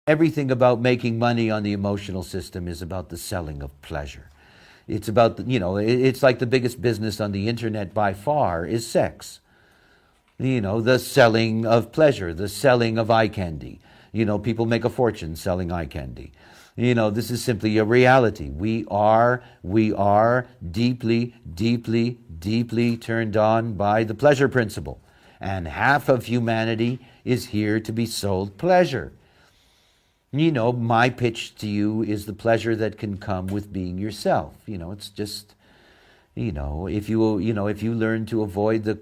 everything about making money on the emotional system is about the selling of pleasure. It's about, it's like the biggest business on the internet by far is sex. The selling of pleasure, the selling of eye candy. People make a fortune selling eye candy. This is simply a reality. We are deeply, deeply, deeply turned on by the pleasure principle. And half of humanity is here to be sold pleasure. My pitch to you is the pleasure that can come with being yourself. It's just, if you learn to avoid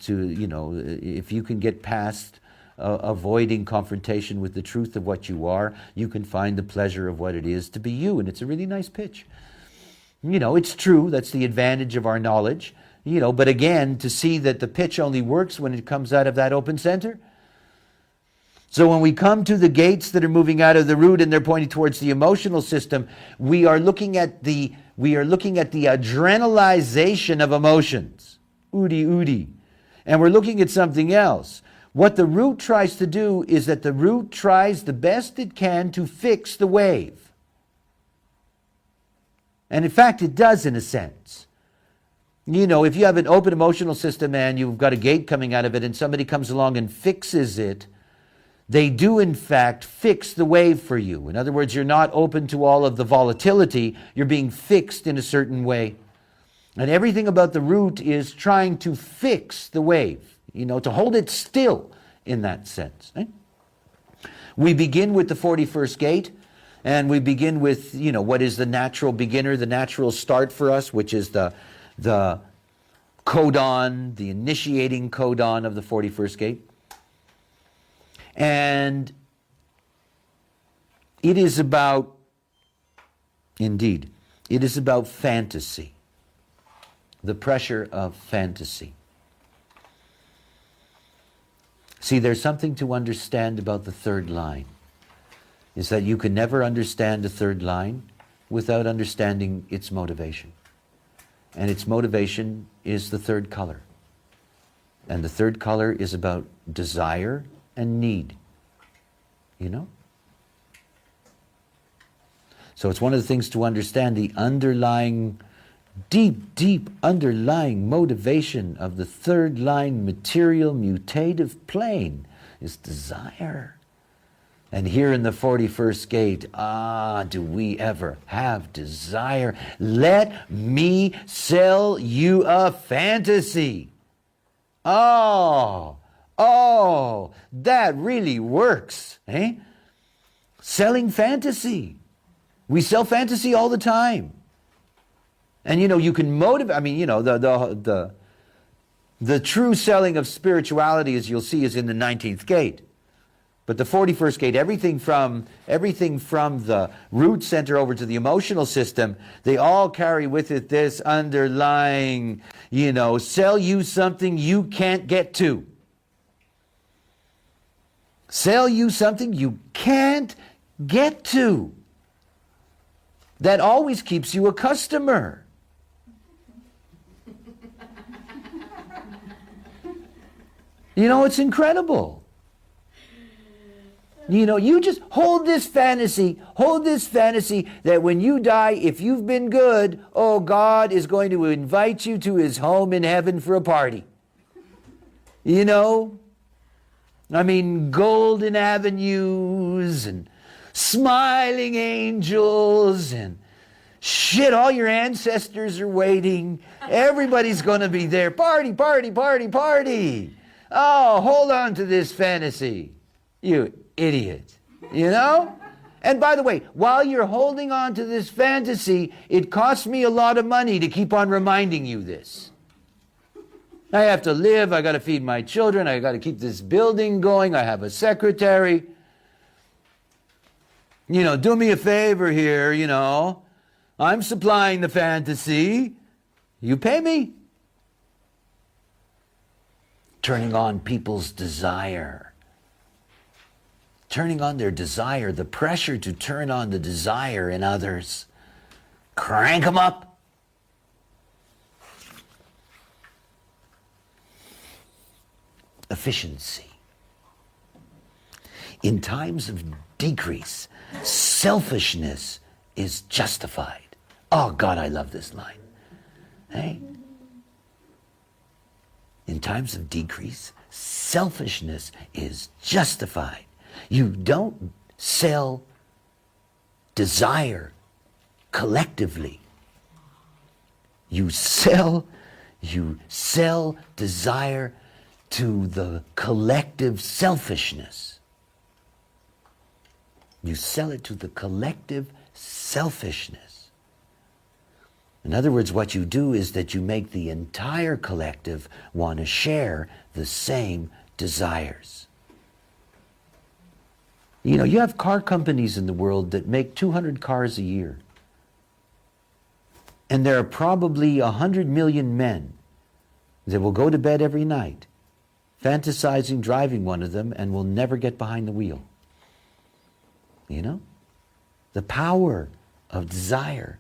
if you can get past avoiding confrontation with the truth of what you are, you can find the pleasure of what it is to be you. And it's a really nice pitch. It's true. That's the advantage of our knowledge. But again, to see that the pitch only works when it comes out of that open center. So when we come to the gates that are moving out of the root and they're pointing towards the emotional system, we are looking at the adrenalization of emotions. Udi. And we're looking at something else. What the root tries to do is that the root tries the best it can to fix the wave. And in fact, it does in a sense. If you have an open emotional system and you've got a gate coming out of it and somebody comes along and fixes it, they do in fact fix the wave for you. In other words, you're not open to all of the volatility, you're being fixed in a certain way. And everything about the root is trying to fix the wave, to hold it still in that sense. Right? We begin with the 41st gate, and we begin with, what is the natural beginner, the natural start for us, which is the codon, the initiating codon of the 41st gate. And it is about fantasy, the pressure of fantasy. See, there's something to understand about the third line, is that you can never understand the third line without understanding its motivation. And its motivation is the third color. And the third color is about desire and need, So it's one of the things to understand, the underlying, deep underlying motivation of the third line material mutative plane is desire. And here in the 41st gate, do we ever have desire? Let me sell you a fantasy. Oh, that really works, eh? Selling fantasy. We sell fantasy all the time. And you can motivate, the true selling of spirituality, as you'll see, is in the 19th gate. But the 41st gate, everything from the root center over to the emotional system, they all carry with it this underlying, sell you something you can't get to. Sell you something you can't get to. That always keeps you a customer. It's incredible. You just hold this fantasy that when you die, if you've been good, God is going to invite you to his home in heaven for a party. Golden avenues and smiling angels and shit, all your ancestors are waiting. Everybody's going to be there. Party, party, party, party. Oh, hold on to this fantasy, you idiot. And by the way, while you're holding on to this fantasy, it costs me a lot of money to keep on reminding you this. I have to live, I got to feed my children, I got to keep this building going, I have a secretary. Do me a favor here, I'm supplying the fantasy. You pay me. Turning on people's desire. Turning on their desire, the pressure to turn on the desire in others. Crank them up. Efficiency. In times of decrease, selfishness is justified. Oh God, I love this line. Hey? In times of decrease, selfishness is justified. You don't sell desire collectively. You sell desire to the collective selfishness. You sell it to the collective selfishness. In other words, what you do is that you make the entire collective want to share the same desires. You know, you have car companies in the world that make 200 cars a year. And there are probably 100 million men that will go to bed every night fantasizing driving one of them and will never get behind the wheel. You know? The power of desire.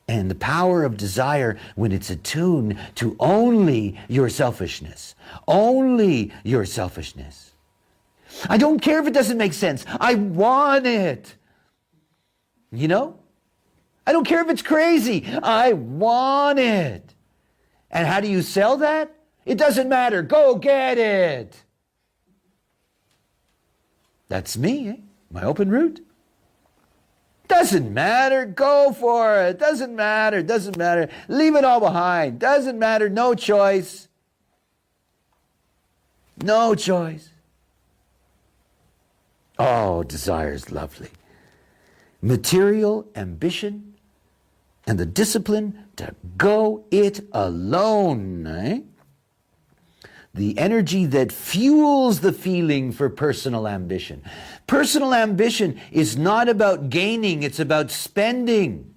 And the power of desire when it's attuned to only your selfishness. Only your selfishness. I don't care if it doesn't make sense. I want it. You know? I don't care if it's crazy. I want it. And how do you sell that? It doesn't matter. Go get it. That's me, eh? My open route. Doesn't matter. Go for it. Doesn't matter. Doesn't matter. Leave it all behind. Doesn't matter. No choice. No choice. Oh, desire is lovely. Material ambition and the discipline to go it alone, eh? The energy that fuels the feeling for personal ambition. Personal ambition is not about gaining, it's about spending.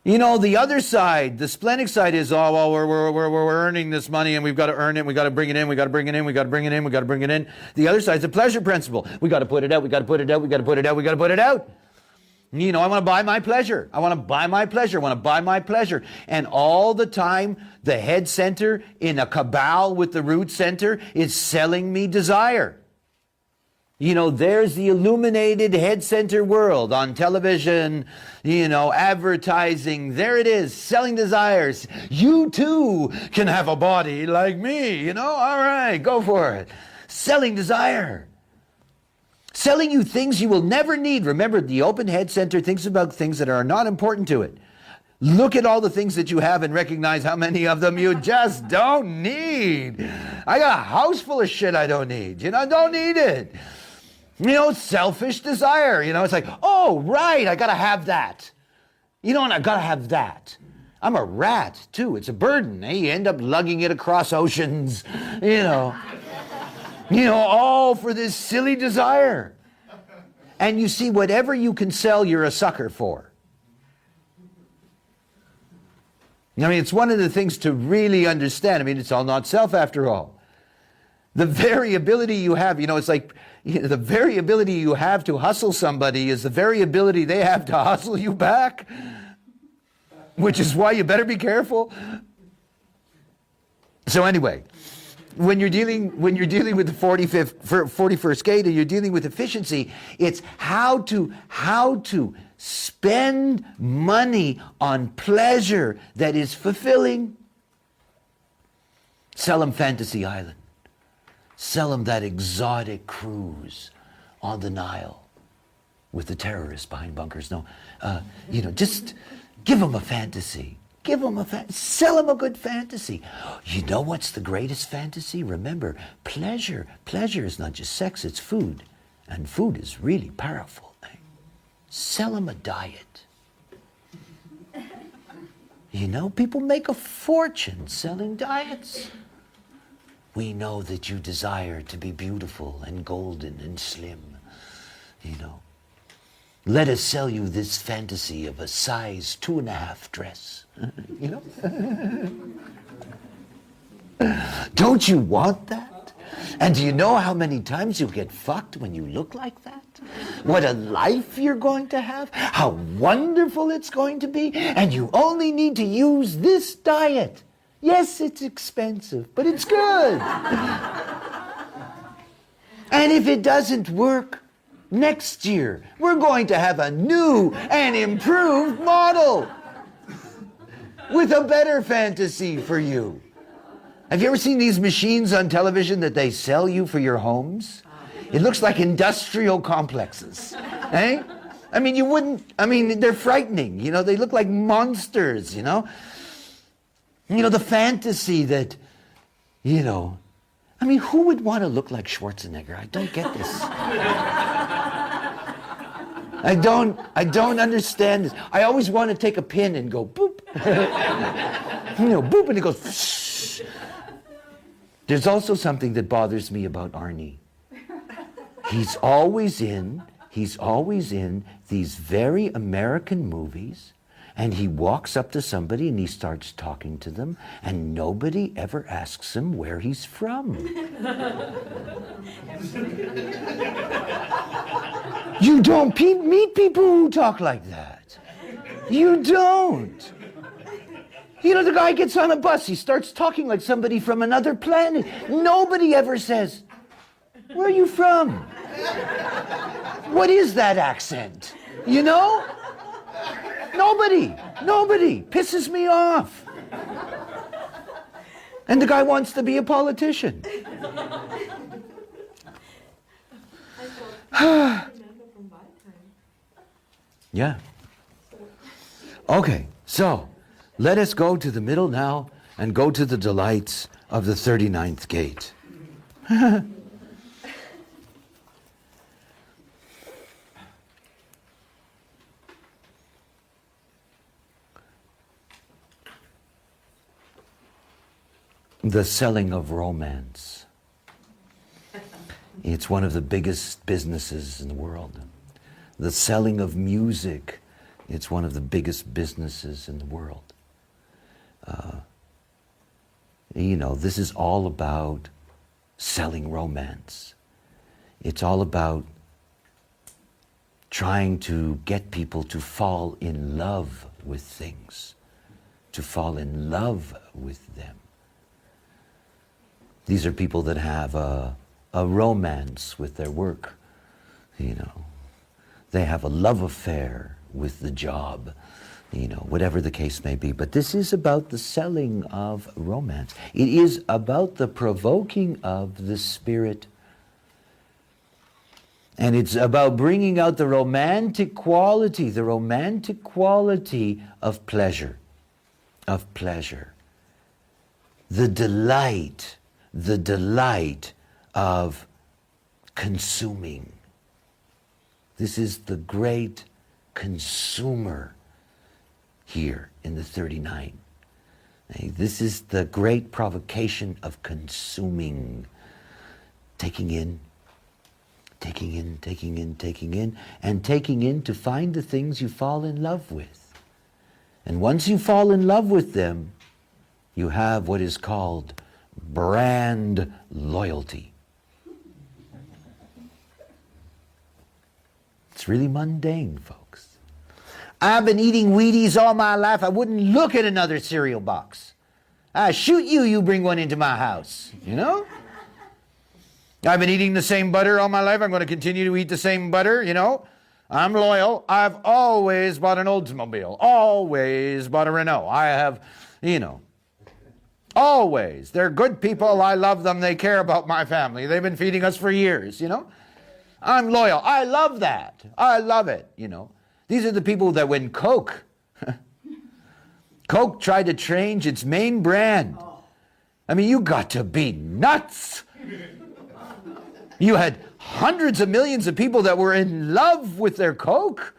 You know, the other side, the splenic side is, oh, well, we're earning this money and we've got to earn it, we've got to bring it in, we've got to bring it in, we've got to bring it in, we've got to bring it in. The other side is the pleasure principle. We've got to put it out, we've got to put it out, we've got to put it out, we've got to put it out. You know, I want to buy my pleasure. I want to buy my pleasure. I want to buy my pleasure. And all the time, the head center in a cabal with the root center is selling me desire. You know, there's the illuminated head center world on television, you know, advertising. There it is, selling desires. You too can have a body like me, you know. All right, go for it. Selling desire. Selling you things you will never need. Remember, the open head center thinks about things that are not important to it. Look at all the things that you have and recognize how many of them you just don't need. I got a house full of shit I don't need. You know, I don't need it. You know, selfish desire. You know, it's like, oh, right, I got to have that. You know, and I got to have that. I'm a rat, too. It's a burden. Eh? You end up lugging it across oceans, you know. You know, all for this silly desire. And you see, whatever you can sell, you're a sucker for. I mean, it's one of the things to really understand. I mean, it's all not self after all. The variability you have, you know, it's like, you know, the variability you have to hustle somebody is the variability they have to hustle you back. Which is why you better be careful. So anyway, when you're dealing with the 41st gate and you're dealing with efficiency, it's how to spend money on pleasure that is fulfilling. Sell them Fantasy Island. Sell them that exotic cruise on the Nile with the terrorists behind bunkers. No, you know, just give them a fantasy. Give them sell them a good fantasy. You know what's the greatest fantasy? Remember, pleasure. Pleasure is not just sex, it's food. And food is really powerful. Sell them a diet. You know, people make a fortune selling diets. We know that you desire to be beautiful and golden and slim, you know. Let us sell you this fantasy of a size 2.5 dress. You know? Don't you want that? And do you know how many times you get fucked when you look like that? What a life you're going to have? How wonderful it's going to be? And you only need to use this diet. Yes, it's expensive, but it's good. And if it doesn't work, next year we're going to have a new and improved model with a better fantasy for you. Have you ever seen these machines on television that they sell you for your homes? It looks like industrial complexes. Eh? I mean, you wouldn't, I mean, they're frightening. You know, they look like monsters, you know? You know, the fantasy that, you know, I mean, who would want to look like Schwarzenegger? I don't get this. I don't understand this. I always want to take a pin and go boop. You know, boop, and it goes shh. There's also something that bothers me about Arnie. He's always in these very American movies, and he walks up to somebody and he starts talking to them, and nobody ever asks him where he's from. You don't meet people who talk like that. You don't. You know, the guy gets on a bus, he starts talking like somebody from another planet. Nobody ever says, "Where are you from? What is that accent?" You know? Nobody pisses me off. And the guy wants to be a politician. Yeah. Okay, so let us go to the middle now and go to the delights of the 39th gate. The selling of romance. It's one of the biggest businesses in the world. The selling of music. It's one of the biggest businesses in the world. You know, this is all about selling romance. It's all about trying to get people to fall in love with things, to fall in love with them. These are people that have a romance with their work, you know. They have a love affair with the job, you know, whatever the case may be. But this is about the selling of romance. It is about the provoking of the spirit. And it's about bringing out the romantic quality of pleasure, the delight of consuming. This is the great consumer here in the 39. This is the great provocation of consuming, taking in, and taking in to find the things you fall in love with. And once you fall in love with them, you have what is called brand loyalty. It's really mundane, folks. I've been eating Wheaties all my life. I wouldn't look at another cereal box. I shoot you, you bring one into my house, you know? I've been eating the same butter all my life. I'm going to continue to eat the same butter, you know? I'm loyal. I've always bought an Oldsmobile. Always bought a Renault. I have, you know, always. They're good people. I love them. They care about my family. They've been feeding us for years, you know? I'm loyal. I love that. I love it, you know? These are the people that when Coke tried to change its main brand, I mean, you got to be nuts. You had hundreds of millions of people that were in love with their Coke,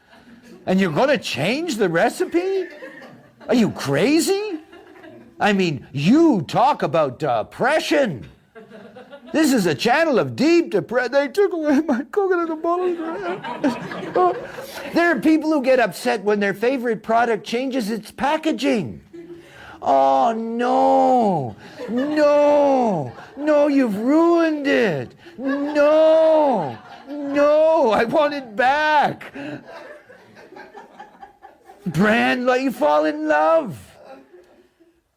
and you're going to change the recipe? Are you crazy? I mean, you talk about depression. This is a channel of deep depression. They took away my coconut bottle. There are people who get upset when their favorite product changes its packaging. Oh, no, you've ruined it. No, I want it back. Brand, like you fall in love.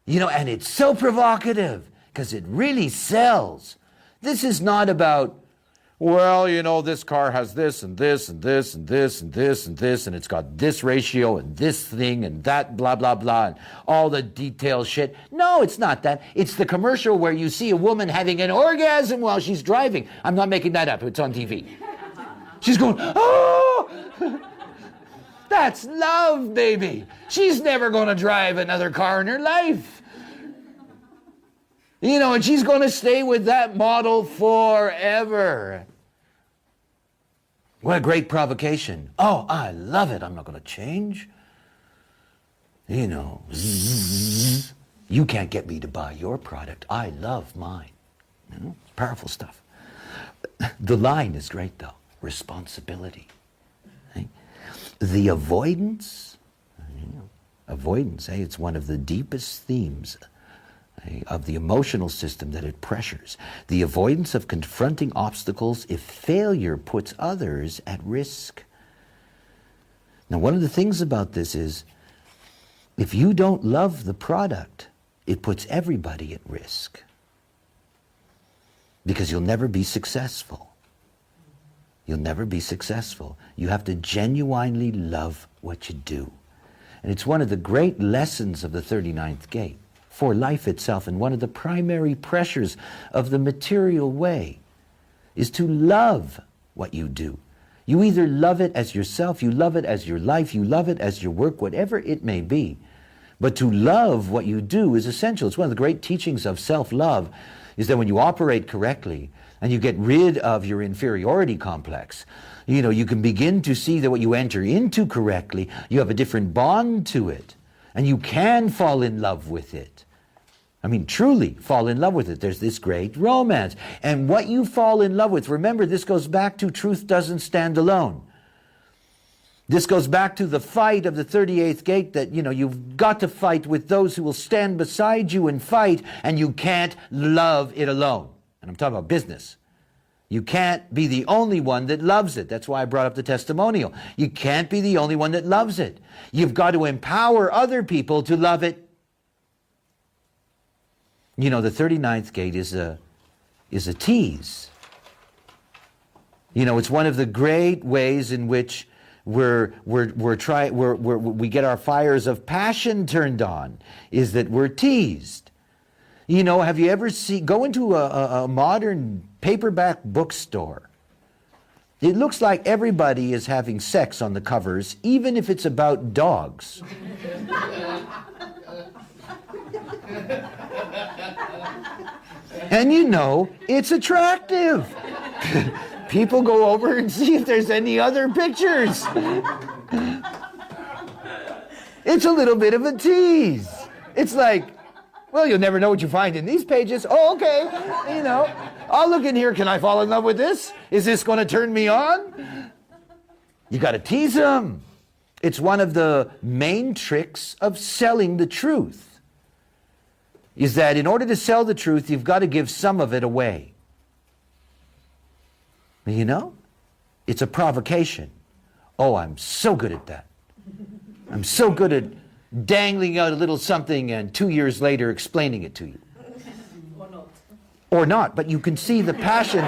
You know, and it's so provocative because it really sells. This is not about, well, you know, this car has this and this and this and this and this and this, and it's got this ratio and this thing and that blah, blah, blah, and all the detailed shit. No, it's not that. It's the commercial where you see a woman having an orgasm while she's driving. I'm not making that up. It's on TV. She's going, oh! That's love, baby. She's never going to drive another car in her life. You know, and she's going to stay with that model forever. What a great provocation. Oh, I love it. I'm not going to change. You know, you can't get me to buy your product. I love mine. You know, it's powerful stuff. The line is great, though. Responsibility. Right? The avoidance, avoidance, it's one of the deepest themes of the emotional system that it pressures. The avoidance of confronting obstacles if failure puts others at risk. Now, one of the things about this is, if you don't love the product, it puts everybody at risk. Because you'll never be successful. You'll never be successful. You have to genuinely love what you do. And it's one of the great lessons of the 39th gate for life itself, and one of the primary pressures of the material way is to love what you do. You either love it as yourself, you love it as your life, you love it as your work, whatever it may be. But to love what you do is essential. It's one of the great teachings of self-love, is that when you operate correctly and you get rid of your inferiority complex, you know, you can begin to see that what you enter into correctly, you have a different bond to it, and you can fall in love with it. I mean, truly fall in love with it. There's this great romance. And what you fall in love with, remember, this goes back to truth doesn't stand alone. This goes back to the fight of the 38th gate, that, you know, you've got to fight with those who will stand beside you and fight, and you can't love it alone. And I'm talking about business. You can't be the only one that loves it. That's why I brought up the testimonial. You can't be the only one that loves it. You've got to empower other people to love it. You know, the 39th gate is a tease. You know, it's one of the great ways in which we get our fires of passion turned on, is that we're teased. You know, have you ever go into a modern paperback bookstore? It looks like everybody is having sex on the covers, even if it's about dogs. And you know, it's attractive. People go over and see if there's any other pictures. It's a little bit of a tease. It's like, well, you'll never know what you find in these pages. Oh, okay, you know, I'll look in here. Can I fall in love with this? Is this going to turn me on? You got to tease them. It's one of the main tricks of selling the truth, is that in order to sell the truth, you've got to give some of it away. You know? It's a provocation. Oh, I'm so good at that. I'm so good at dangling out a little something and 2 years later explaining it to you. Or not. Or not, but you can see the passion.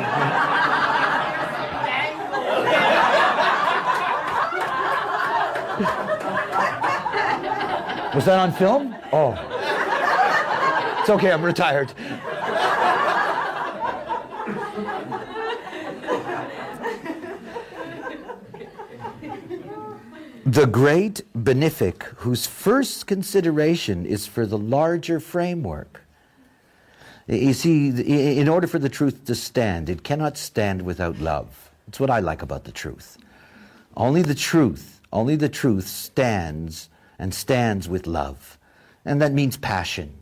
Was that on film? Oh. It's okay, I'm retired. The great benefic, whose first consideration is for the larger framework. You see, in order for the truth to stand, it cannot stand without love. That's what I like about the truth. Only the truth stands and stands with love. And that means passion.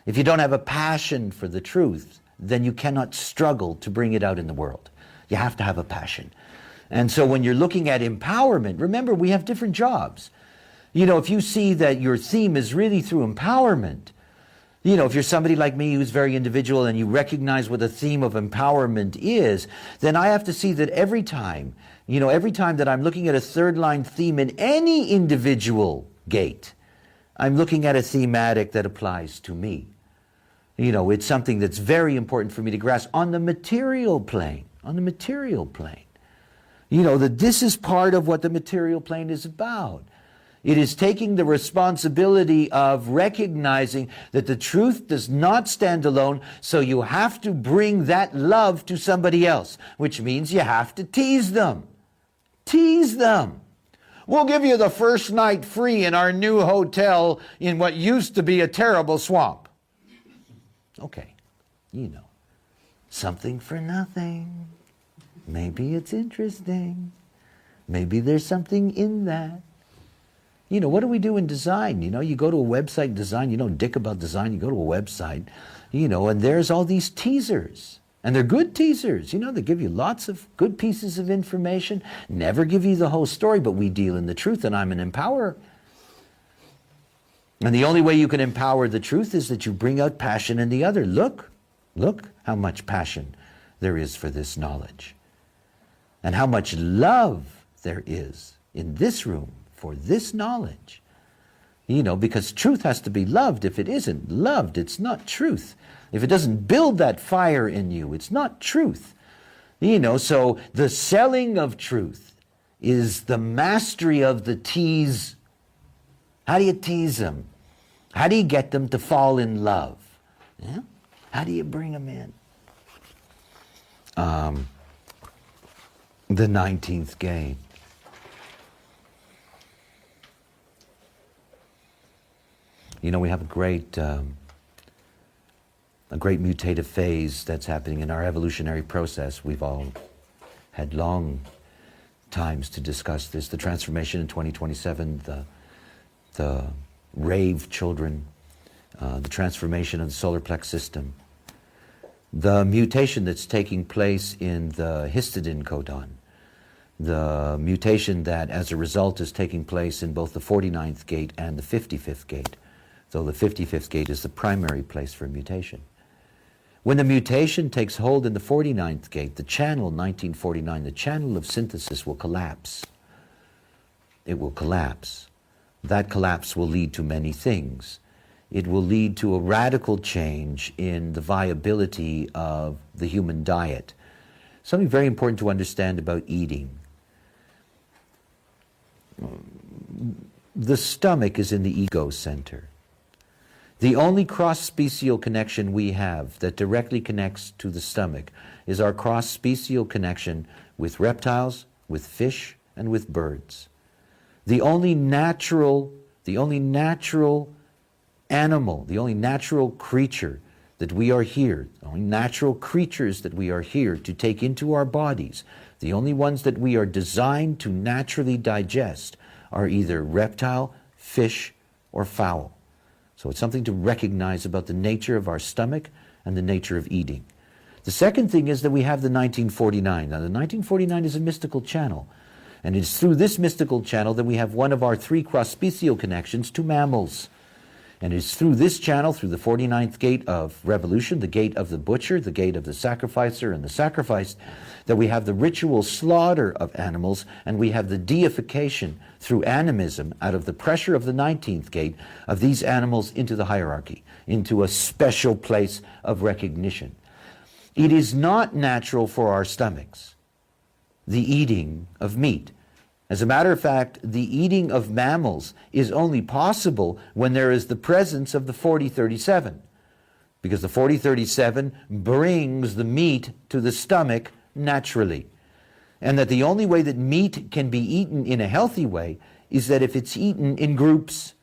If you don't have a passion for the truth, then you cannot struggle to bring it out in the world. You have to have a passion. And so when you're looking at empowerment, remember, we have different jobs. You know, if you see that your theme is really through empowerment, you know, if you're somebody like me who's very individual and you recognize what the theme of empowerment is, then I have to see that every time that I'm looking at a third line theme in any individual gate, I'm looking at a thematic that applies to me. You know, it's something that's very important for me to grasp on the material plane. on the material plane. You know, that this is part of what the material plane is about. It is taking the responsibility of recognizing that the truth does not stand alone, so you have to bring that love to somebody else, which means you have to tease them. Tease them. We'll give you the first night free in our new hotel in what used to be a terrible swamp. Okay, you know, something for nothing. Maybe it's interesting. Maybe there's something in that. You know, what do we do in design? You know, you go to a website design, you know dick about design, you go to a website, you know, and there's all these teasers. And they're good teasers. You know, they give you lots of good pieces of information, never give you the whole story, but we deal in the truth, and I'm an empowerer. And the only way you can empower the truth is that you bring out passion in the other. Look how much passion there is for this knowledge. And how much love there is in this room for this knowledge. You know, because truth has to be loved. If it isn't loved, it's not truth. If it doesn't build that fire in you, it's not truth. You know, so the selling of truth is the mastery of the tease. How do you tease them? How do you get them to fall in love? Yeah? How do you bring them in? The 19th gate. You know, we have a great mutative phase that's happening in our evolutionary process. We've all had long times to discuss this. The transformation in 2027, the rave children, the transformation of the solar plex system, the mutation that's taking place in the histidine codon, the mutation that as a result is taking place in both the 49th gate and the 55th gate, though the 55th gate is the primary place for mutation. When the mutation takes hold in the 49th gate, the channel 1949, the channel of synthesis will collapse. It will collapse. That collapse will lead to many things. It will lead to a radical change in the viability of the human diet. Something very important to understand about eating. The stomach is in the ego center. The only cross-special connection we have that directly connects to the stomach is our cross-special connection with reptiles, with fish, and with birds. The only natural animal, the only natural creature that we are here, the only natural creatures that we are here to take into our bodies, the only ones that we are designed to naturally digest are either reptile, fish, or fowl. So it's something to recognize about the nature of our stomach and the nature of eating. The second thing is that we have the 1949. Now the 1949 is a mystical channel. And it's through this mystical channel that we have one of our three cross-special connections to mammals. And it's through this channel, through the 49th gate of revolution, the gate of the butcher, the gate of the sacrificer and the sacrificed, that we have the ritual slaughter of animals, and we have the deification through animism out of the pressure of the 19th gate of these animals into the hierarchy, into a special place of recognition. It is not natural for our stomachs, the eating of meat. As a matter of fact, the eating of mammals is only possible when there is the presence of the 4037, because the 4037 brings the meat to the stomach naturally. And that the only way that meat can be eaten in a healthy way is that if it's eaten in groups.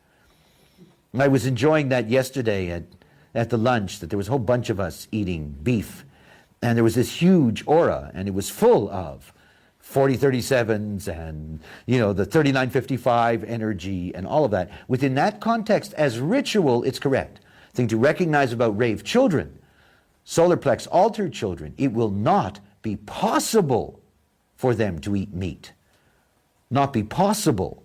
I was enjoying that yesterday at the lunch, that there was a whole bunch of us eating beef. And there was this huge aura, and it was full of 4037s and, you know, the 3955 energy and all of that. Within that context, as ritual, it's correct. Thing to recognize about rave children, solar plex altered children, it will not be possible for them to eat meat. Not be possible.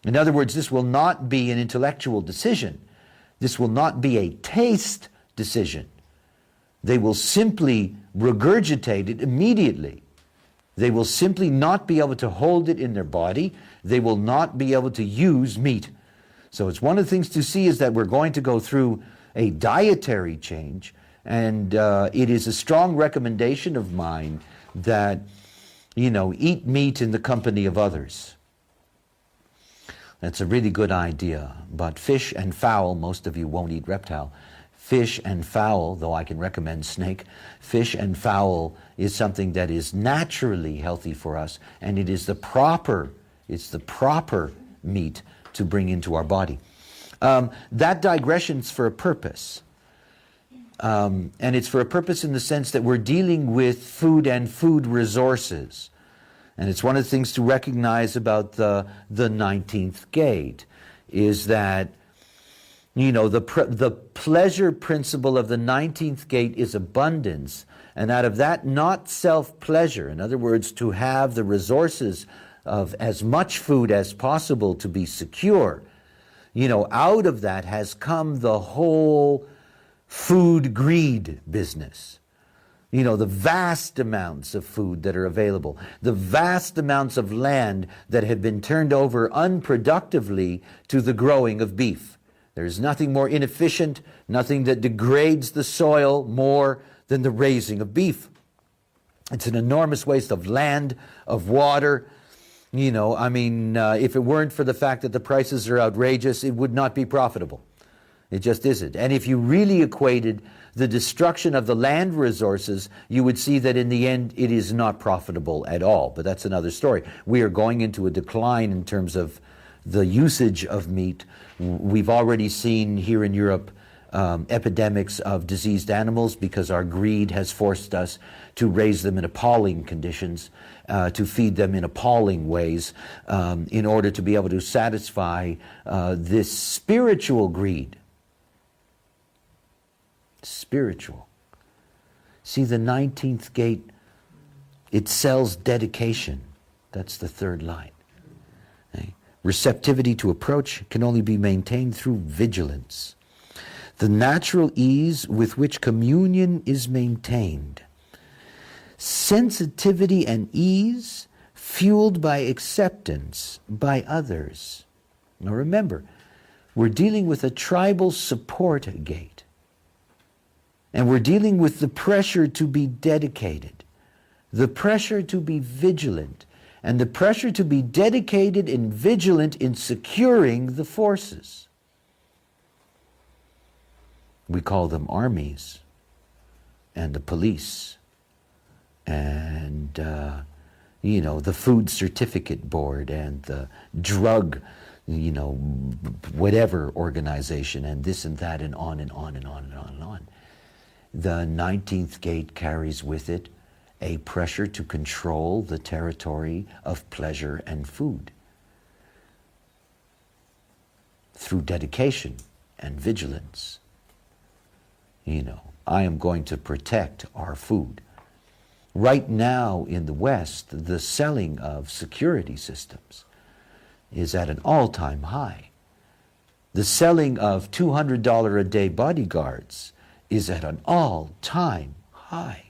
In other words, this will not be an intellectual decision. This will not be a taste decision. They will simply regurgitate it immediately. They will simply not be able to hold it in their body. They will not be able to use meat. So it's one of the things to see is that we're going to go through a dietary change, And it is a strong recommendation of mine that, eat meat in the company of others. That's a really good idea. But fish and fowl, most of you won't eat reptile. Fish and fowl, though I can recommend snake, fish and fowl is something that is naturally healthy for us, and it's the proper meat to bring into our body. That digression's for a purpose. And it's for a purpose in the sense that we're dealing with food and food resources. And it's one of the things to recognize about the 19th gate is that, the pleasure principle of the 19th gate is abundance. And out of that, not self-pleasure. In other words, to have the resources of as much food as possible to be secure. Out of that has come the whole food greed business. The vast amounts of food that are available, the vast amounts of land that have been turned over unproductively to the growing of beef. There's nothing more inefficient, nothing that degrades the soil more than the raising of beef. It's an enormous waste of land, of water. If it weren't for the fact that the prices are outrageous, it would not be profitable. It just isn't. And if you really equated the destruction of the land resources, you would see that in the end it is not profitable at all. But that's another story. We are going into a decline in terms of the usage of meat. We've already seen here in Europe epidemics of diseased animals because our greed has forced us to raise them in appalling conditions, to feed them in appalling ways, in order to be able to satisfy this spiritual greed. Spiritual. See, the 19th gate, it sells dedication. That's the third line. Okay? Receptivity to approach can only be maintained through vigilance. The natural ease with which communion is maintained. Sensitivity and ease fueled by acceptance by others. Now remember, we're dealing with a tribal support gate. And we're dealing with the pressure to be dedicated, the pressure to be vigilant, and the pressure to be dedicated and vigilant in securing the forces. We call them armies and the police and, the food certificate board and the drug, whatever organization and this and that and on and on and on and on and on. The 19th gate carries with it a pressure to control the territory of pleasure and food through dedication and vigilance. I am going to protect our food. Right now in the West, the selling of security systems is at an all-time high. The selling of $200 a day bodyguards is at an all-time high.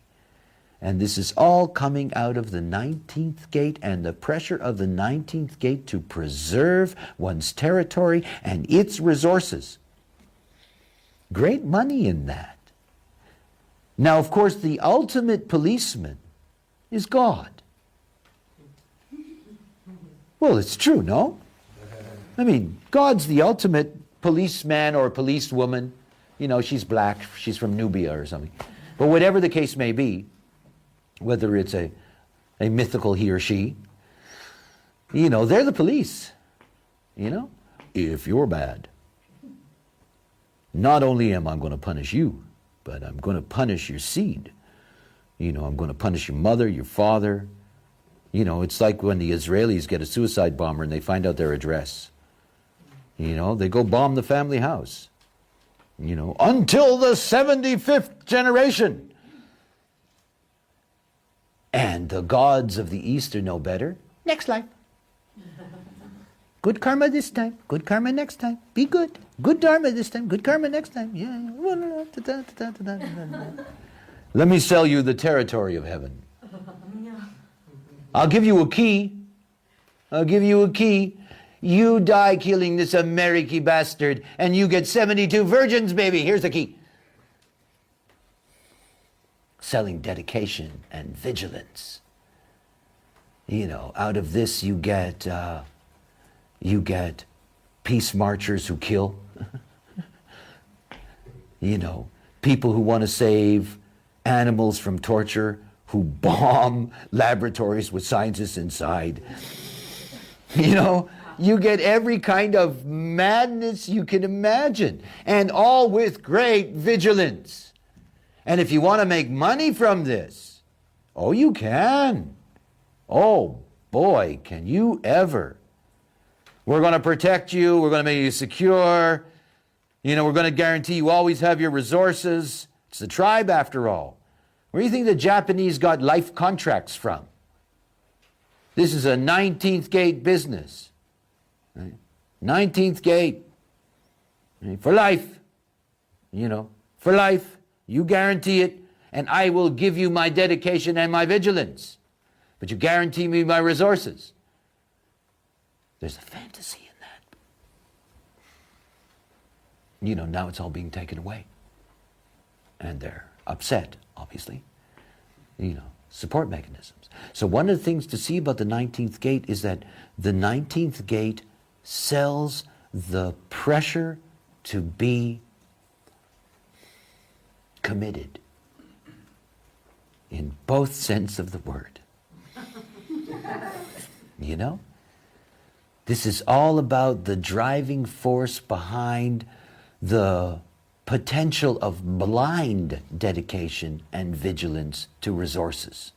And this is all coming out of the 19th gate and the pressure of the 19th gate to preserve one's territory and its resources. Great money in that. Now, of course, the ultimate policeman is God. Well, it's true, no? God's the ultimate policeman or policewoman. She's black, she's from Nubia or something. But whatever the case may be, whether it's a mythical he or she, they're the police. If you're bad, not only am I going to punish you, but I'm going to punish your seed. I'm going to punish your mother, your father. It's like when the Israelis get a suicide bomber and they find out their address. They go bomb the family house. Until the 75th generation. And the gods of the East are no better. Next life. Good karma this time. Good karma next time. Be good. Good dharma this time. Good karma next time. Yeah. Let me sell you the territory of heaven. I'll give you a key. You die killing this American bastard, and you get 72 virgins, baby. Here's the key. selling dedication and vigilance. Out of this you get peace marchers who kill. People who want to save animals from torture, who bomb laboratories with scientists inside. You get every kind of madness you can imagine, and all with great vigilance. And if you want to make money from this, oh, you can. Oh, boy, can you ever. We're going to protect you. We're going to make you secure. We're going to guarantee you always have your resources. It's the tribe, after all. Where do you think the Japanese got life contracts from? This is a 19th gate business. Right? 19th gate. Right? For life. For life. You guarantee it, and I will give you my dedication and my vigilance. But you guarantee me my resources. There's a fantasy in that. Now it's all being taken away. And they're upset, obviously. Support mechanisms. So one of the things to see about the 19th gate is that the 19th gate sells the pressure to be committed in both sense of the word. This is all about the driving force behind the potential of blind dedication and vigilance to resources.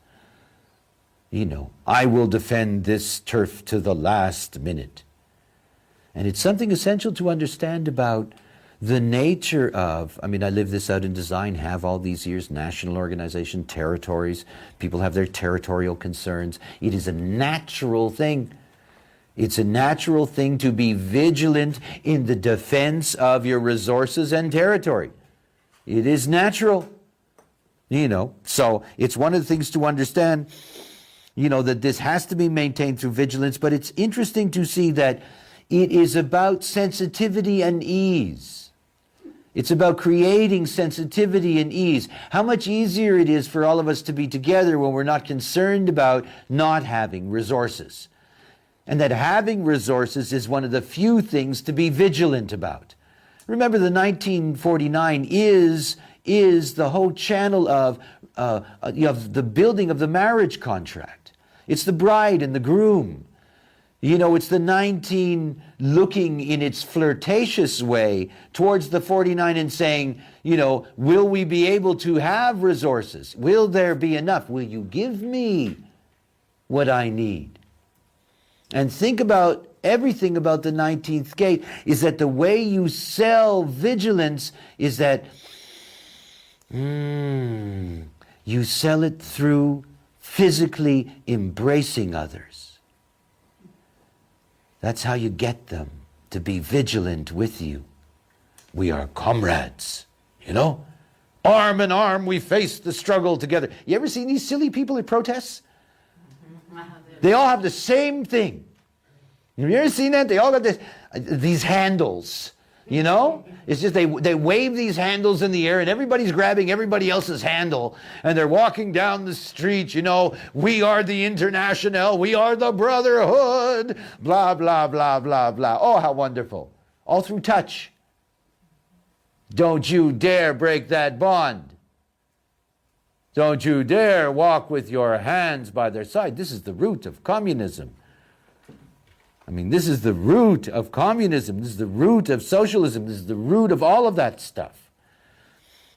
I will defend this turf to the last minute. And it's something essential to understand about the nature of, I live this out in design, have all these years, national organization, territories, people have their territorial concerns. It is a natural thing. It's a natural thing to be vigilant in the defense of your resources and territory. It is natural. So it's one of the things to understand, that this has to be maintained through vigilance, but it's interesting to see that it is about sensitivity and ease. It's about creating sensitivity and ease. How much easier it is for all of us to be together when we're not concerned about not having resources. And that having resources is one of the few things to be vigilant about. Remember, the 1949 is the whole channel of the building of the marriage contract. It's the bride and the groom. It's the 19 looking in its flirtatious way towards the 49 and saying, will we be able to have resources? Will there be enough? Will you give me what I need? And think about everything about the 19th gate is that the way you sell vigilance is that you sell it through physically embracing others. That's how you get them to be vigilant with you. We are comrades, Arm in arm, we face the struggle together. You ever seen these silly people at protests? They all have the same thing. Have you ever seen that? They all got these handles, It's just they wave these handles in the air and everybody's grabbing everybody else's handle and they're walking down the street, we are the International, we are the Brotherhood, blah, blah, blah, blah, blah. Oh, how wonderful. All through touch. Don't you dare break that bond. Don't you dare walk with your hands by their side. This is the root of communism. This is the root of communism. This is the root of socialism. This is the root of all of that stuff.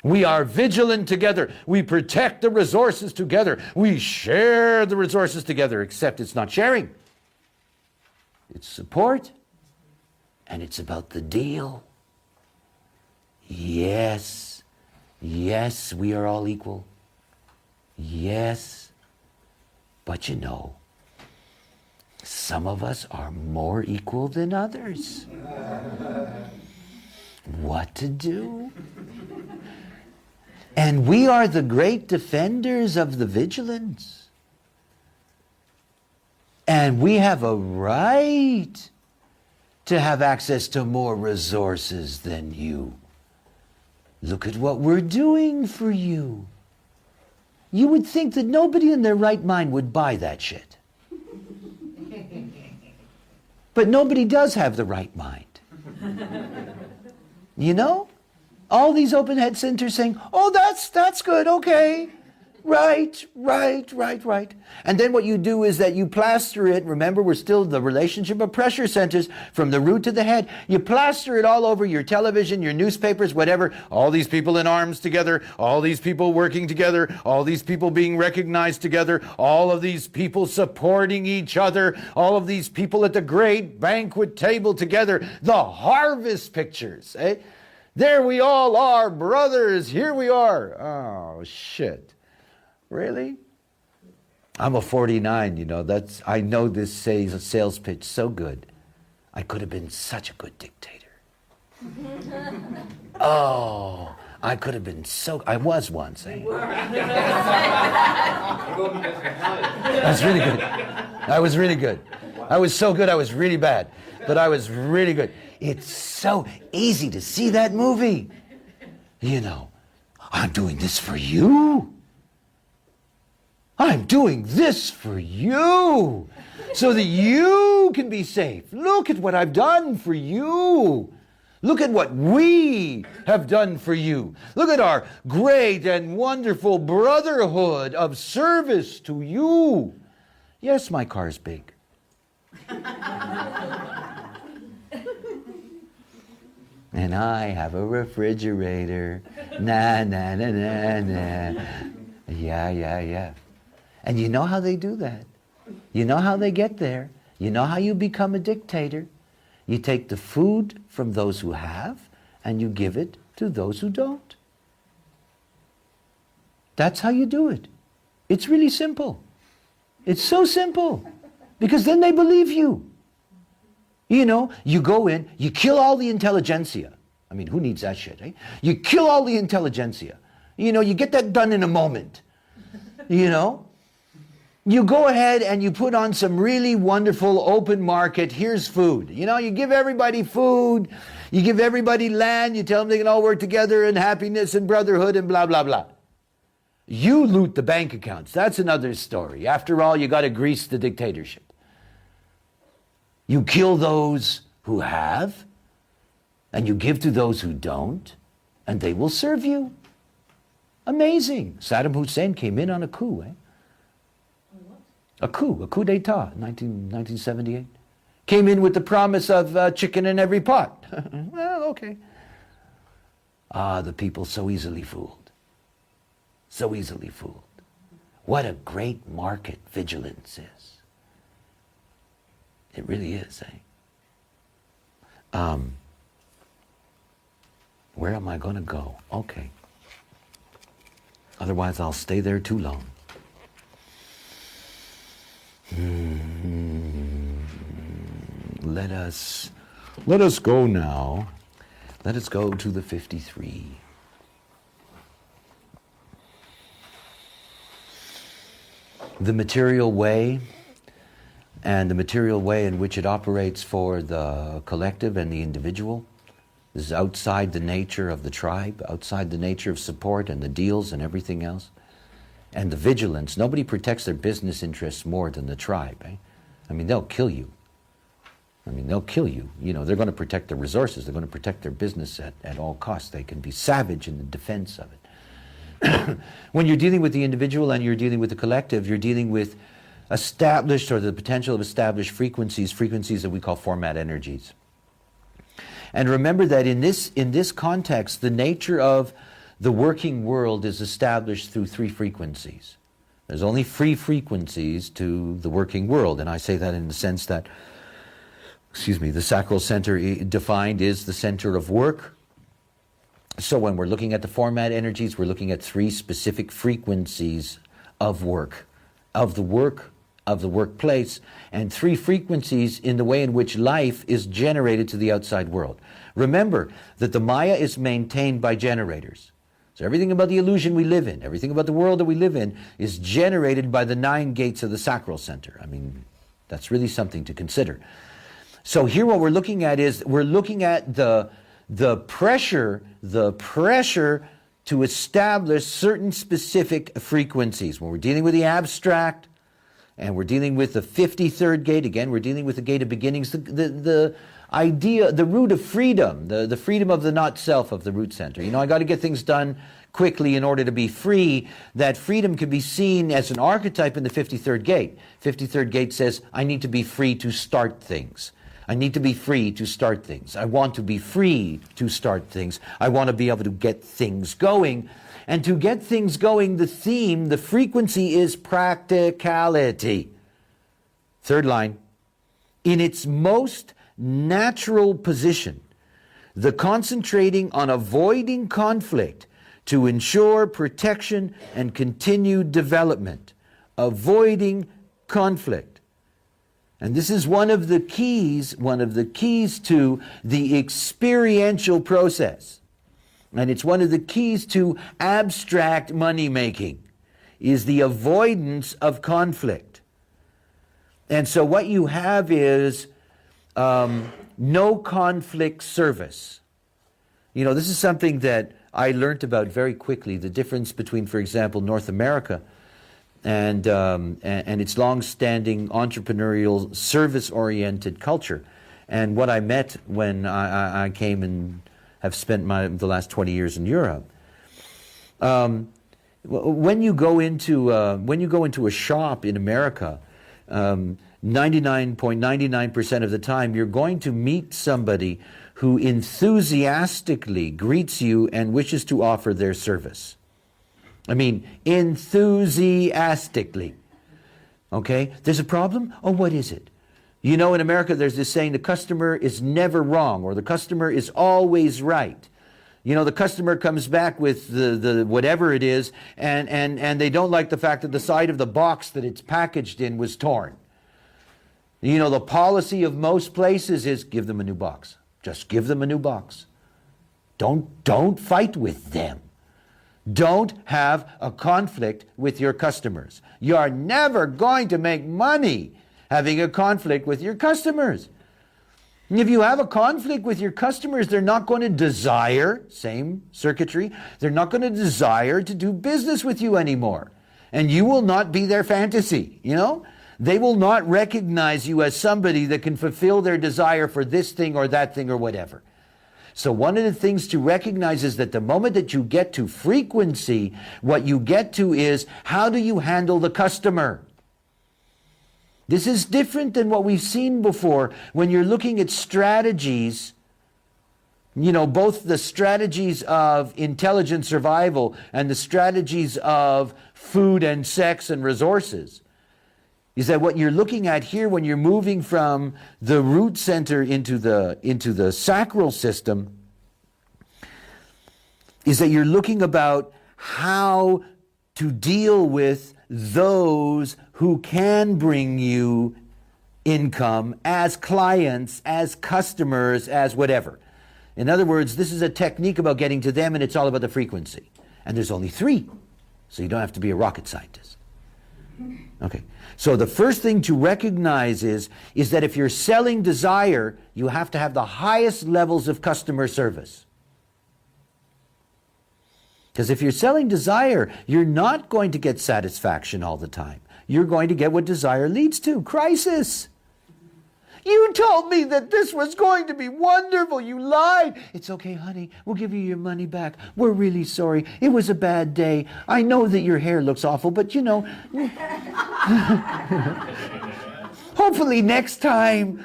We are vigilant together. We protect the resources together. We share the resources together, except it's not sharing. It's support, and it's about the deal. Yes, we are all equal. Yes, but some of us are more equal than others. What to do? And we are the great defenders of the vigilance. And we have a right to have access to more resources than you. Look at what we're doing for you. You would think that nobody in their right mind would buy that shit. But nobody does have the right mind. You know? All these open head centers saying, oh, that's good, okay. Right. And then what you do is that you plaster it. Remember, we're still the relationship of pressure centers from the root to the head. You plaster it all over your television, your newspapers, whatever. All these people in arms together, all these people working together, all these people being recognized together, all of these people supporting each other, all of these people at the great banquet table together. The harvest pictures, eh? There we all are, brothers. Here we are. Oh, shit. Really? I'm a 49, you know. I know this sales pitch so good. I could have been such a good dictator. Oh, I could have been I was once, eh? That's really good. I was really good. I was so good, I was really bad. But I was really good. It's so easy to see that movie. You know, I'm doing this for you. I'm doing this for you so that you can be safe. Look at what I've done for you. Look at what we have done for you. Look at our great and wonderful brotherhood of service to you. Yes, my car's big. And I have a refrigerator. Na, na, na, na, na. Yeah. And you know how they do that. You know how they get there. You know how you become a dictator. You take the food from those who have and you give it to those who don't. That's how you do it. It's really simple. It's so simple. Because then they believe you. You know, you go in, you kill all the intelligentsia. I mean, who needs that shit, eh? You kill all the intelligentsia. You know, you get that done in a moment. You know? You go ahead and you put on some really wonderful open market, here's food. You know, you give everybody food, you give everybody land, you tell them they can all work together in happiness and brotherhood and blah, blah, blah. You loot the bank accounts. That's another story. After all, you got to grease the dictatorship. You kill those who have, and you give to those who don't, and they will serve you. Amazing. Saddam Hussein came in on a coup, eh? A coup d'etat, 1978. Came in with the promise of chicken in every pot. Well, okay. The people so easily fooled. So easily fooled. What a great market vigilance is. It really is, eh? Where am I going to go? Okay. Otherwise, I'll stay there too long. Let us go now. Let us go to the 53. The material way and the material way in which it operates for the collective and the individual is outside the nature of the tribe, outside the nature of support and the deals and everything else. And the vigilance, nobody protects their business interests more than the tribe. Eh? I mean, they'll kill you. You know, they're going to protect their resources. They're going to protect their business at all costs. They can be savage in the defense of it. When you're dealing with the individual and you're dealing with the collective, you're dealing with established or the potential of established frequencies that we call format energies. And remember that in this context, the nature of the working world is established through three frequencies. There's only three frequencies to the working world, and I say that in the sense that, the sacral center defined is the center of work. So when we're looking at the format energies, we're looking at three specific frequencies of work, of the workplace, and three frequencies in the way in which life is generated to the outside world. Remember that the Maya is maintained by generators. So everything about the illusion we live in, everything about the world that we live in is generated by the 9 gates of the sacral center. I mean, that's really something to consider. So here what we're looking at is we're looking at the pressure to establish certain specific frequencies. When we're dealing with the abstract, and we're dealing with the 53rd gate, again, we're dealing with the gate of beginnings, the idea, the root of freedom, the freedom of the not self of the root center. You know, I got to get things done quickly in order to be free. That freedom can be seen as an archetype in the 53rd gate. 53rd gate says, I need to be free to start things. I need to be free to start things. I want to be free to start things. I want to be able to get things going. And to get things going, the theme, the frequency is practicality. Third line, in its most natural position, the concentrating on avoiding conflict to ensure protection and continued development. Avoiding conflict. And this is one of the keys to the experiential process. And it's one of the keys to abstract money making, is the avoidance of conflict. And so what you have is no conflict service. You know, this is something that I learned about very quickly, the difference between, for example, North America and its long-standing entrepreneurial, service-oriented culture. And what I met when I came and have spent the last 20 years in Europe. When you go into a shop in America, 99.99% of the time, you're going to meet somebody who enthusiastically greets you and wishes to offer their service. I mean, enthusiastically. Okay? There's a problem? Oh, what is it? You know, in America, there's this saying, the customer is never wrong, or the customer is always right. You know, the customer comes back with the whatever it is, and they don't like the fact that the side of the box that it's packaged in was torn. You know, the policy of most places is give them a new box. Just give them a new box. Don't fight with them. Don't have a conflict with your customers. You're never going to make money having a conflict with your customers. And if you have a conflict with your customers, they're not going to desire, same circuitry, they're not going to desire to do business with you anymore. And you will not be their fantasy, you know? They will not recognize you as somebody that can fulfill their desire for this thing or that thing or whatever. So one of the things to recognize is that the moment that you get to frequency, what you get to is, how do you handle the customer? This is different than what we've seen before when you're looking at strategies, you know, both the strategies of intelligent survival and the strategies of food and sex and resources. Is that what you're looking at here when you're moving from the root center into the sacral system, is that you're looking about how to deal with those who can bring you income as clients, as customers, as whatever. In other words, this is a technique about getting to them, and it's all about the frequency. And there's only 3, so you don't have to be a rocket scientist. Okay, so the first thing to recognize is that if you're selling desire, you have to have the highest levels of customer service. Because if you're selling desire, you're not going to get satisfaction all the time. You're going to get what desire leads to, crisis. You told me that this was going to be wonderful. You lied. It's okay, honey. We'll give you your money back. We're really sorry. It was a bad day. I know that your hair looks awful, but you know, hopefully next time,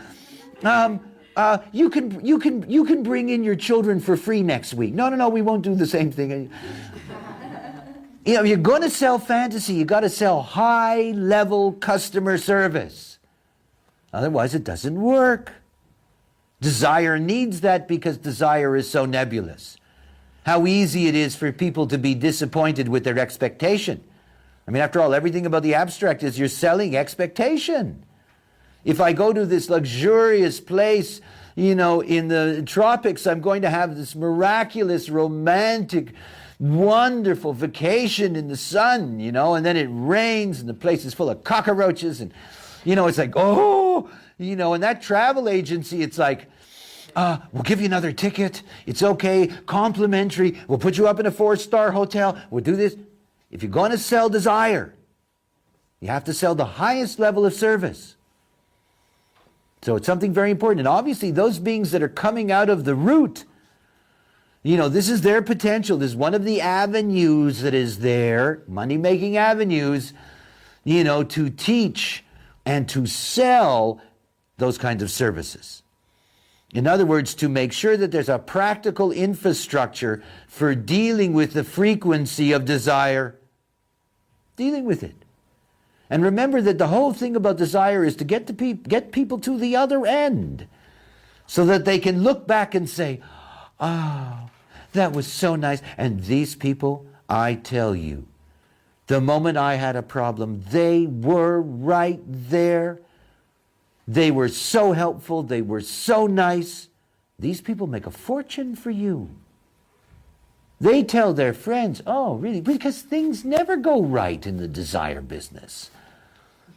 you can bring in your children for free next week. No, we won't do the same thing. You know, you're going to sell fantasy. You got to sell high-level customer service. Otherwise, it doesn't work. Desire needs that because desire is so nebulous. How easy it is for people to be disappointed with their expectation. I mean, after all, everything about the abstract is you're selling expectation. If I go to this luxurious place, you know, in the tropics, I'm going to have this miraculous, romantic, wonderful vacation in the sun, you know, and then it rains and the place is full of cockroaches and, you know, it's like, oh, you know, and that travel agency, it's like, We'll give you another ticket. It's okay. Complimentary. We'll put you up in a 4-star hotel. We'll do this. If you're going to sell desire, you have to sell the highest level of service. So it's something very important. And obviously, those beings that are coming out of the root, this is their potential. This is one of the avenues that is there, money-making avenues, to teach and to sell those kinds of services. In other words, to make sure that there's a practical infrastructure for dealing with the frequency of desire, dealing with it. And remember that the whole thing about desire is to get people to the other end so that they can look back and say, oh, that was so nice. And these people, I tell you, the moment I had a problem, they were right there. They were so helpful. They were so nice. These people make a fortune for you. They tell their friends, oh, really? Because things never go right in the desire business.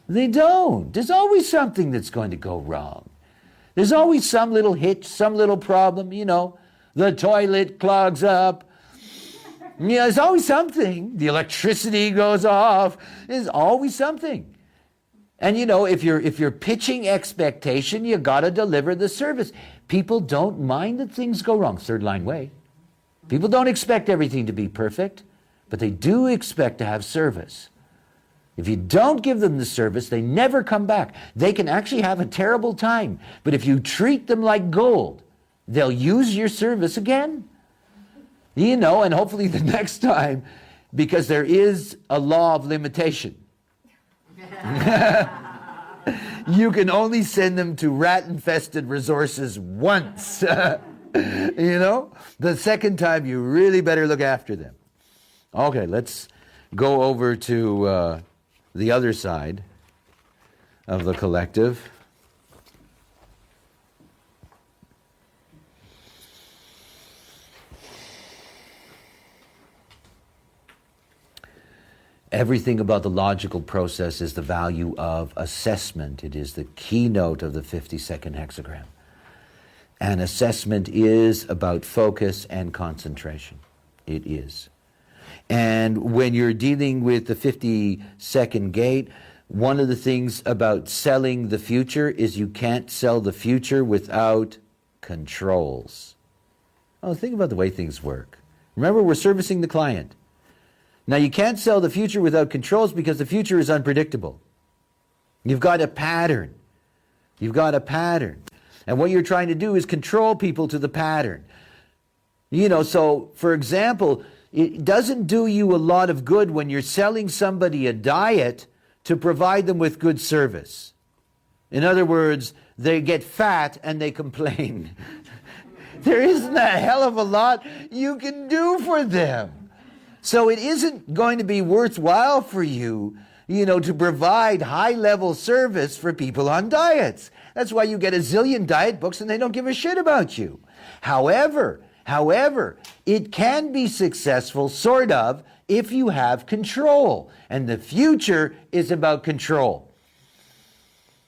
They don't. There's always something that's going to go wrong. There's always some little hitch, some little problem, the toilet clogs up. There's always something. The electricity goes off. There's always something. And if you're pitching expectation, you got to deliver the service. People don't mind that things go wrong. Third line way. People don't expect everything to be perfect, but they do expect to have service. If you don't give them the service, they never come back. They can actually have a terrible time. But if you treat them like gold, they'll use your service again. And hopefully the next time, because there is a law of limitation. You can only send them to rat-infested resources once. The second time, you really better look after them. Okay, let's go over to the other side of the collective. Everything about the logical process is the value of assessment. It is the keynote of the 52nd hexagram. And assessment is about focus and concentration. It is. And when you're dealing with the 52nd gate, one of the things about selling the future is you can't sell the future without controls. Oh, think about the way things work. Remember, we're servicing the client. Now, you can't sell the future without controls because the future is unpredictable. You've got a pattern. You've got a pattern. And what you're trying to do is control people to the pattern. So, for example, it doesn't do you a lot of good when you're selling somebody a diet to provide them with good service. In other words, they get fat and they complain. There isn't a hell of a lot you can do for them. So it isn't going to be worthwhile for you, to provide high-level service for people on diets. That's why you get a zillion diet books and they don't give a shit about you. However, it can be successful, sort of, if you have control. And the future is about control.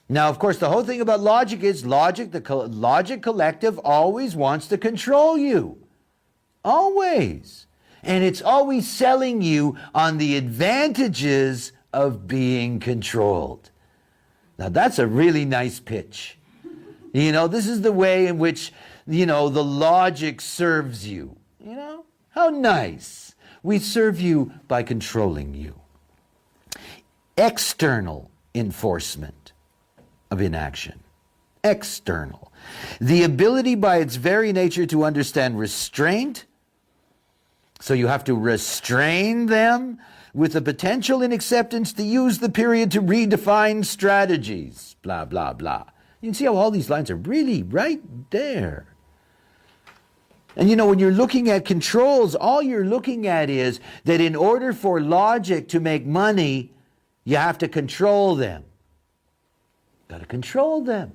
Now, of course, the whole thing about logic is the logic collective always wants to control you. Always. And it's always selling you on the advantages of being controlled. Now, that's a really nice pitch. This is the way in which, the logic serves you. How nice. We serve you by controlling you. External enforcement of inaction. External. The ability by its very nature to understand restraint. So you have to restrain them with the potential in acceptance to use the period to redefine strategies. Blah, blah, blah. You can see how all these lines are really right there. And when you're looking at controls, all you're looking at is that in order for logic to make money, you have to control them. Got to control them.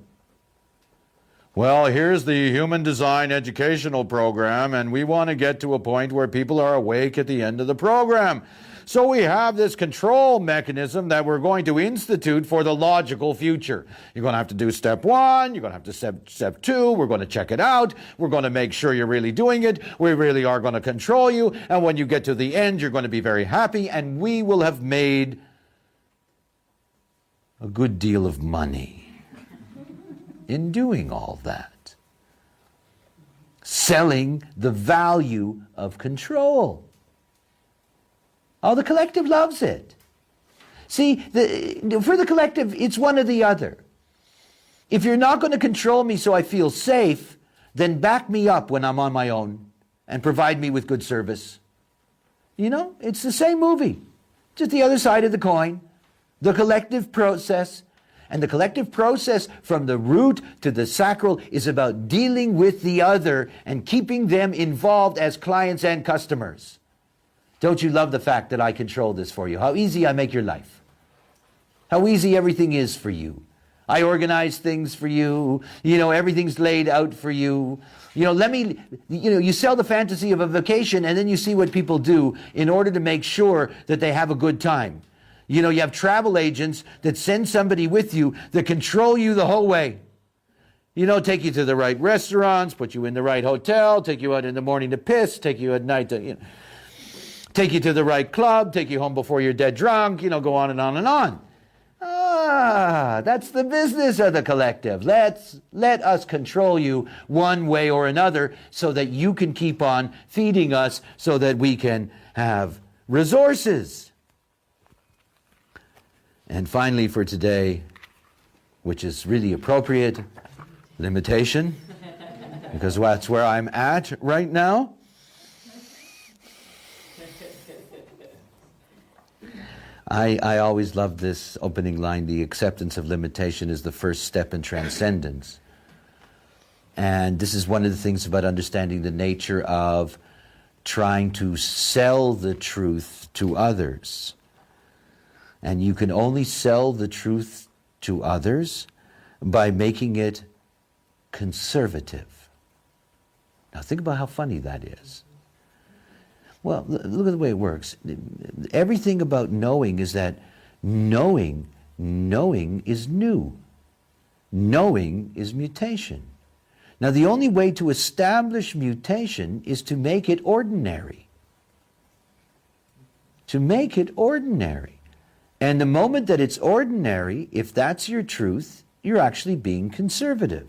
Well, here's the Human Design Educational Program, and we want to get to a point where people are awake at the end of the program. So we have this control mechanism that we're going to institute for the logical future. You're going to have to do step 1, you're going to have to step 2, we're going to check it out, we're going to make sure you're really doing it, we really are going to control you, and when you get to the end, you're going to be very happy, and we will have made a good deal of money in doing all that. Selling the value of control. Oh, the collective loves it. See, for the collective, it's one or the other. If you're not going to control me so I feel safe, then back me up when I'm on my own and provide me with good service. You know, it's the same movie, just the other side of the coin. The collective process. And the collective process from the root to the sacral is about dealing with the other and keeping them involved as clients and customers. Don't you love the fact that I control this for you? How easy I make your life. How easy everything is for you. I organize things for you. You know, everything's laid out for you. You know, you sell the fantasy of a vacation and then you see what people do in order to make sure that they have a good time. You know, you have travel agents that send somebody with you that control you the whole way. You know, take you to the right restaurants, put you in the right hotel, take you out in the morning to piss, take you at night to, you know, take you to the right club, take you home before you're dead drunk, you know, go on and on and on. That's the business of the collective. Let us control you one way or another so that you can keep on feeding us so that we can have resources. And finally for today, which is really appropriate, limitation, because that's where I'm at right now. I always love this opening line, the acceptance of limitation is the first step in transcendence. And this is one of the things about understanding the nature of trying to sell the truth to others. And you can only sell the truth to others by making it conservative. Now think about how funny that is. Well, look at the way it works. Everything about knowing is that knowing is new. Knowing is mutation. Now the only way to establish mutation is to make it ordinary. To make it ordinary. And the moment that it's ordinary, if that's your truth, you're actually being conservative.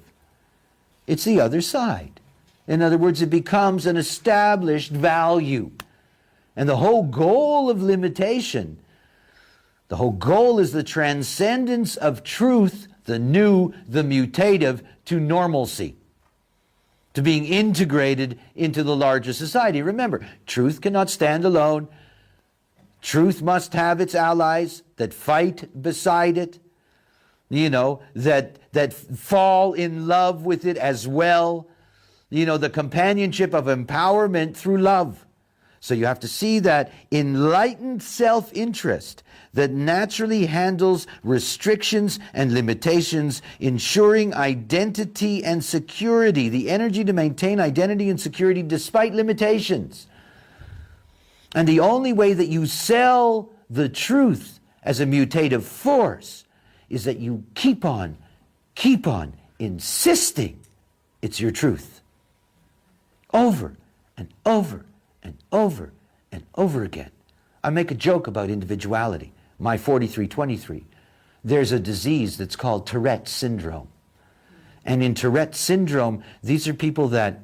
It's the other side. In other words, it becomes an established value. And the whole goal of limitation, the whole goal is the transcendence of truth, the new, the mutative, to normalcy, to being integrated into the larger society. Remember, truth cannot stand alone. Truth must have its allies that fight beside it, you know, that fall in love with it as well. You know, the companionship of empowerment through love. So you have to see that enlightened self-interest that naturally handles restrictions and limitations, ensuring identity and security, the energy to maintain identity and security despite limitations. And the only way that you sell the truth as a mutative force is that you keep on insisting it's your truth. Over and over and over and over again. I make a joke about individuality. My 4323. There's a disease that's called Tourette syndrome. And in Tourette syndrome, these are people that,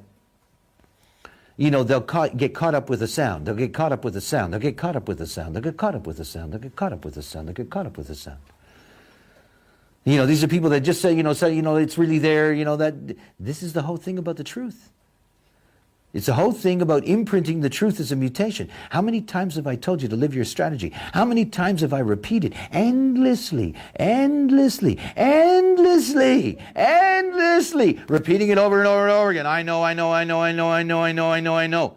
you know, they'll get caught up with a sound. They'll get caught up with a sound. They'll get caught up with a sound. They'll get caught up with a sound. They'll get caught up with a sound. They'll get caught up with a sound. You know, these are people that just say, it's really there, you know, that this is the whole thing about the truth. It's the whole thing about imprinting the truth as a mutation. How many times have I told you to live your strategy? How many times have I repeated endlessly, endlessly, endlessly, endlessly, repeating it over and over and over again. I know.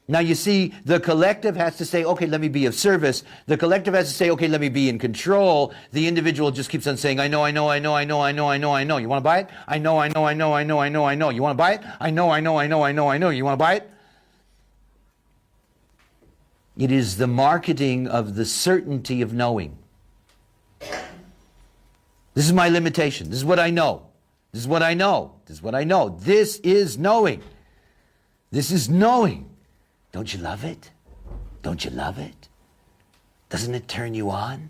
Now you see, the collective has to say, okay, let me be of service. The collective has to say, okay, let me be in control. The individual just keeps on saying, I know. You want to buy it? I know. You want to buy it? I know. You want to buy it? It is the marketing of the certainty of knowing. This is my limitation. This is what I know. This is what I know. This is what I know. This is knowing. This is knowing. Don't you love it? Don't you love it? Doesn't it turn you on?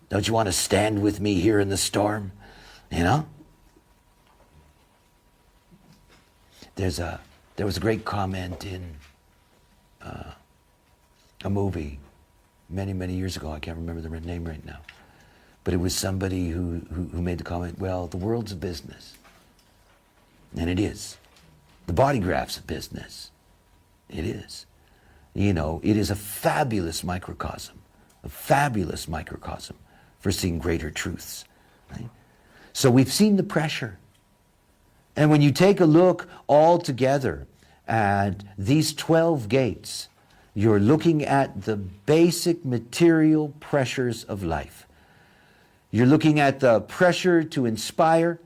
Don't you want to stand with me here in the storm? You know? There was a great comment in a movie many, many years ago. I can't remember the name right now. But it was somebody who made the comment, well, the world's a business. And it is. The body graph's a business. It is. You know, it is a fabulous microcosm for seeing greater truths. Right? So we've seen the pressure. And when you take a look all together at these 12 gates, you're looking at the basic material pressures of life. You're looking at the pressure to inspire.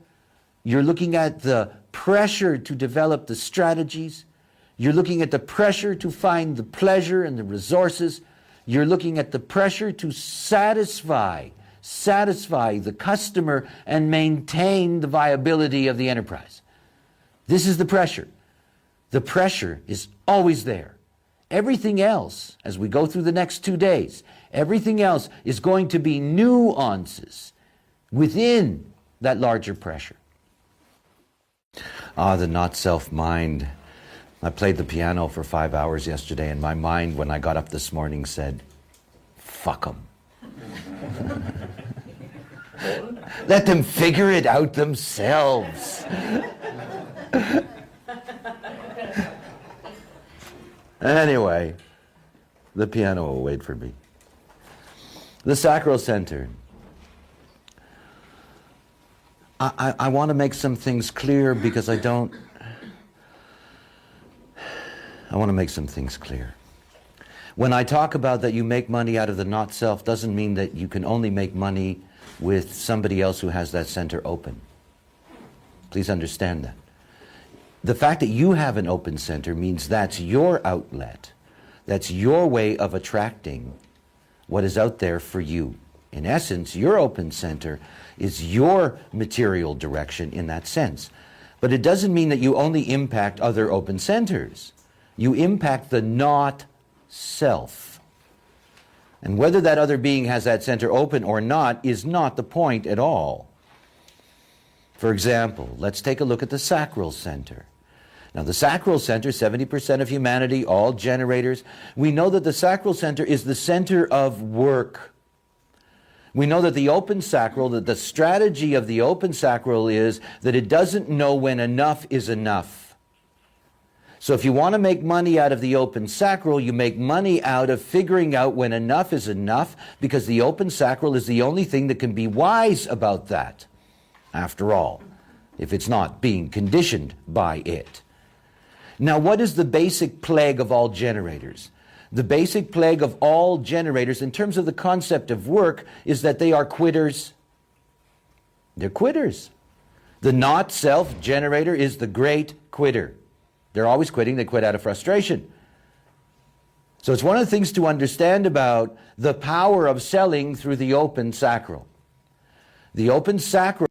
You're looking at the pressure to develop the strategies. You're looking at the pressure to find the pleasure and the resources. You're looking at the pressure to satisfy the customer and maintain the viability of the enterprise. This is the pressure. The pressure is always there. Everything else, as we go through the next 2 days, everything else is going to be nuances within that larger pressure. The not-self mind. I played the piano for 5 hours yesterday, and my mind, when I got up this morning, said, fuck them. Let them figure it out themselves. Anyway, the piano will wait for me. The sacral center. I want to make some things clear because I want to make some things clear. When I talk about that you make money out of the not-self, doesn't mean that you can only make money with somebody else who has that center open. Please understand that. The fact that you have an open center means that's your outlet. That's your way of attracting what is out there for you. In essence, your open center is your material direction in that sense. But it doesn't mean that you only impact other open centers. You impact the not-self. And whether that other being has that center open or not is not the point at all. For example, let's take a look at the sacral center. Now, the sacral center, 70% of humanity, all generators. We know that the sacral center is the center of work. We know that the open sacral, that the strategy of the open sacral is that it doesn't know when enough is enough. So if you want to make money out of the open sacral, you make money out of figuring out when enough is enough, because the open sacral is the only thing that can be wise about that, after all, if it's not being conditioned by it. Now, what is the basic plague of all generators? The basic plague of all generators, in terms of the concept of work, is that they are quitters. They're quitters. The not-self generator is the great quitter. They're always quitting. They quit out of frustration. So it's one of the things to understand about the power of selling through the open sacral. The open sacral